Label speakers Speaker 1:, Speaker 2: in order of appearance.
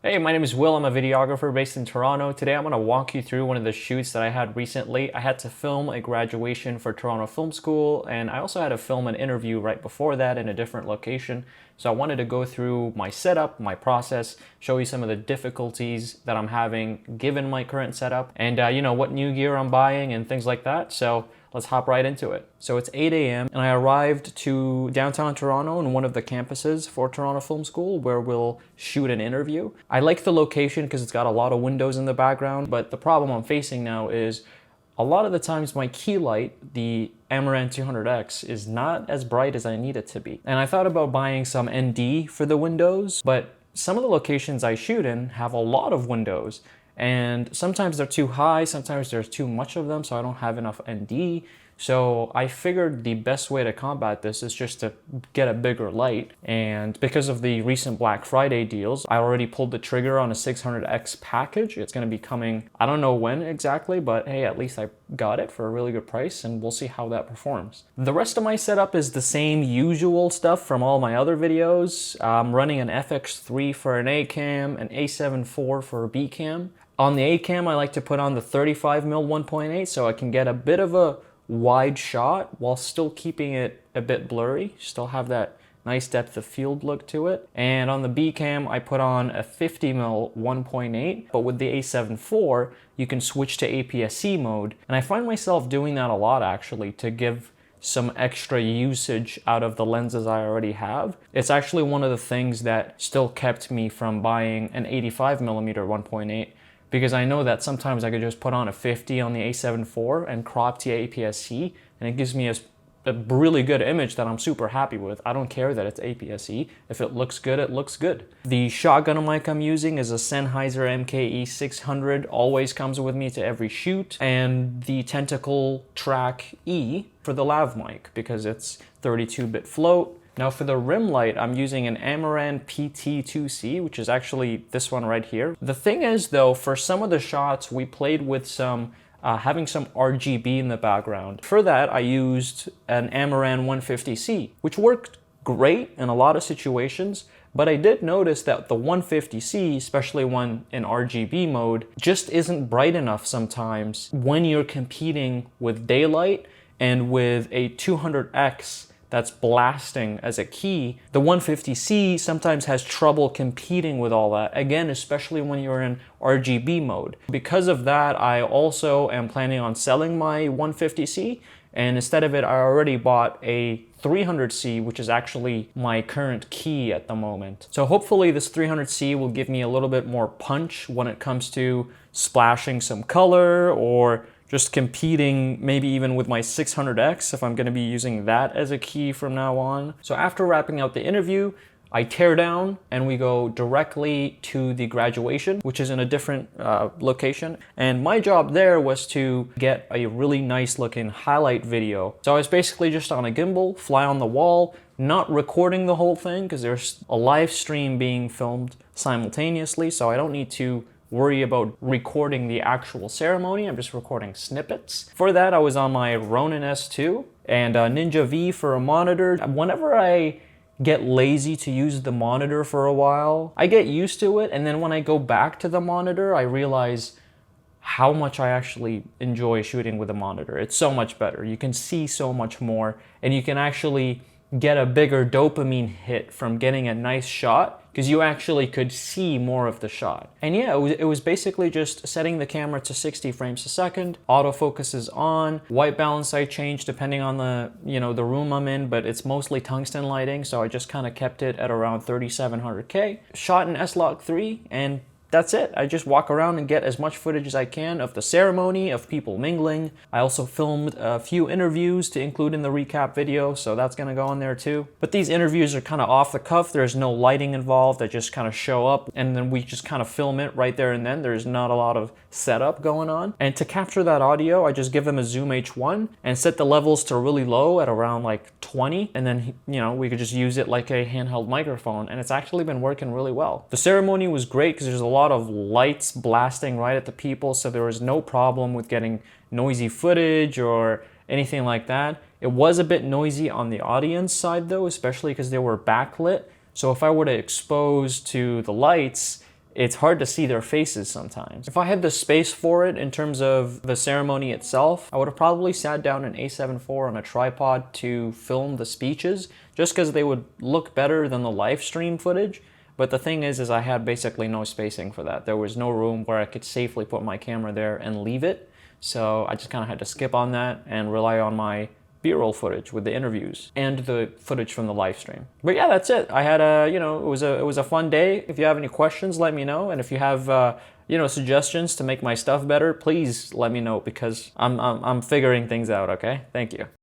Speaker 1: Hey, my name is Will. I'm a videographer based in Toronto. Today I'm going to walk you through one of the shoots that I had recently. I had to film a graduation for Toronto Film School, and I also had to film an interview right before that in a different location. So I wanted to go through my setup, my process, show you some of the difficulties that I'm having given my current setup, and what new gear I'm buying and things like that. So let's hop right into it. So it's 8 a.m. and I arrived to downtown Toronto in one of the campuses for Toronto Film School where we'll shoot an interview. I like the location because it's got a lot of windows in the background, but the problem I'm facing now is a lot of the times my key light, the Amaran 200X, is not as bright as I need it to be. And I thought about buying some ND for the windows, but some of the locations I shoot in have a lot of windows. And sometimes they're too high, sometimes there's too much of them, so I don't have enough ND. So I figured the best way to combat this is just to get a bigger light. And because of the recent Black Friday deals, I already pulled the trigger on a 600X package. It's gonna be coming, I don't know when exactly, but hey, at least I got it for a really good price, and we'll see how that performs. The rest of my setup is the same usual stuff from all my other videos. I'm running an FX3 for an A cam, an A7 IV for a B cam. On the A cam, I like to put on the 35mm 1.8 so I can get a bit of a wide shot while still keeping it a bit blurry. Still have that nice depth of field look to it. And on the B cam, I put on a 50mm 1.8, but with the A7 IV, you can switch to APS-C mode. And I find myself doing that a lot actually to give some extra usage out of the lenses I already have. It's actually one of the things that still kept me from buying an 85mm 1.8, because I know that sometimes I could just put on a 50 on the A7 IV and crop to APS-C, and it gives me a really good image that I'm super happy with. I don't care that it's APS-C. If it looks good, it looks good. The shotgun mic I'm using is a Sennheiser MKE 600, always comes with me to every shoot, and the Tentacle Track E for the lav mic because it's 32-bit float. Now for the rim light, I'm using an Amaran PT2C, which is actually this one right here. The thing is though, for some of the shots, we played with some having some RGB in the background. For that, I used an Amaran 150C, which worked great in a lot of situations, but I did notice that the 150C, especially when in RGB mode, just isn't bright enough sometimes when you're competing with daylight and with a 200X that's blasting as a key. The 150C sometimes has trouble competing with all that, again, especially when you're in RGB mode. Because of that, I also am planning on selling my 150C, and instead of it, I already bought a 300C, which is actually my current key at the moment. So hopefully this 300C will give me a little bit more punch when it comes to splashing some color or just competing maybe even with my 600X if I'm going to be using that as a key from now on. So after wrapping out the interview, I tear down and we go directly to the graduation, which is in a different location. And my job there was to get a really nice looking highlight video. So I was basically just on a gimbal, fly on the wall, not recording the whole thing because there's a live stream being filmed simultaneously, so I don't need to worry about recording the actual ceremony. I'm just recording snippets. For that, I was on my Ronin S2 and a Ninja V for a monitor. Whenever I get lazy to use the monitor for a while, I get used to it, and then when I go back to the monitor, I realize how much I actually enjoy shooting with a monitor. It's so much better. You can see so much more, and you can actually get a bigger dopamine hit from getting a nice shot because you actually could see more of the shot. And yeah, it was basically just setting the camera to 60 frames a second. Autofocus is on. White balance I change depending on the room I'm in, but it's mostly tungsten lighting, so I just kind of kept it at around 3700K. Shot in S-Log 3, and that's it. I just walk around and get as much footage as I can of the ceremony, of people mingling. I also filmed a few interviews to include in the recap video, so that's gonna go in there too. But these interviews are kind of off the cuff. There's no lighting involved. I just kind of show up and then we just kind of film it right there and then. There's not a lot of setup going on. And to capture that audio, I just give them a Zoom H1 and set the levels to really low at around like 20. And then, we could just use it like a handheld microphone, and it's actually been working really well. The ceremony was great because there's a lot of lights blasting right at the people, so there was no problem with getting noisy footage or anything like that. It was a bit noisy on the audience side though, especially because they were backlit. So if I were to expose to the lights, it's hard to see their faces sometimes. If I had the space for it in terms of the ceremony itself, I would have probably sat down an A7 IV on a tripod to film the speeches, just because they would look better than the live stream footage. But the thing is I had basically no spacing for that. There was no room where I could safely put my camera there and leave it. So I just kind of had to skip on that and rely on my B-roll footage with the interviews and the footage from the live stream. But yeah, that's it. I had a, it was a fun day. If you have any questions, let me know. And if you have, suggestions to make my stuff better, please let me know, because I'm figuring things out, okay? Thank you.